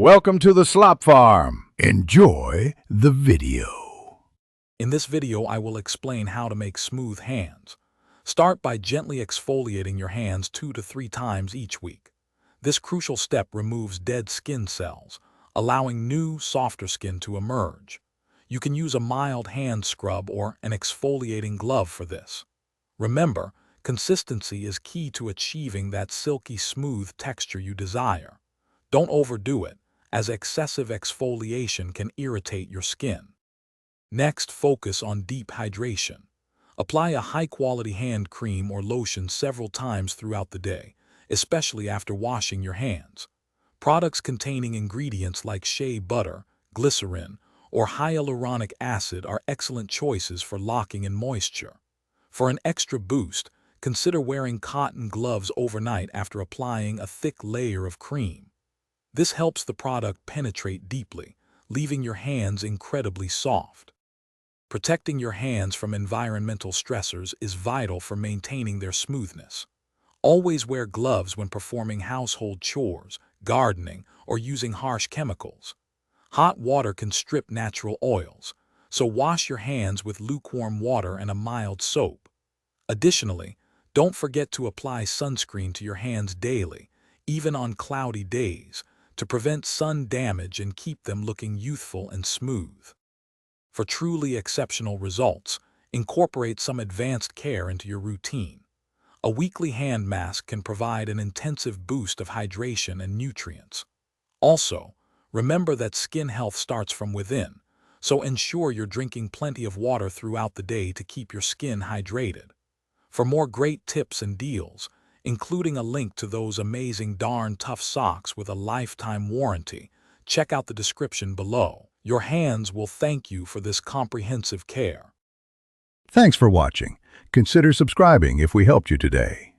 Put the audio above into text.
Welcome to the Slop Farm. Enjoy the video. In this video, I will explain how to make smooth hands. Start by gently exfoliating your hands 2 to 3 times each week. This crucial step removes dead skin cells, allowing new, softer skin to emerge. You can use a mild hand scrub or an exfoliating glove for this. Remember, consistency is key to achieving that silky smooth texture you desire. Don't overdo it, as excessive exfoliation can irritate your skin. Next, focus on deep hydration. Apply a high-quality hand cream or lotion several times throughout the day, especially after washing your hands. Products containing ingredients like shea butter, glycerin, or hyaluronic acid are excellent choices for locking in moisture. For an extra boost, consider wearing cotton gloves overnight after applying a thick layer of cream. This helps the product penetrate deeply, leaving your hands incredibly soft. Protecting your hands from environmental stressors is vital for maintaining their smoothness. Always wear gloves when performing household chores, gardening, or using harsh chemicals. Hot water can strip natural oils, so wash your hands with lukewarm water and a mild soap. Additionally, don't forget to apply sunscreen to your hands daily, even on cloudy days, to prevent sun damage and keep them looking youthful and smooth. For truly exceptional results, incorporate some advanced care into your routine. A weekly hand mask can provide an intensive boost of hydration and nutrients. Also, remember that skin health starts from within, so ensure you're drinking plenty of water throughout the day to keep your skin hydrated. For more great tips and deals, including a link to those amazing darn tough socks with a lifetime warranty, check out the description below. Your hands will thank you for this comprehensive care. Thanks for watching. Consider subscribing if we helped you today.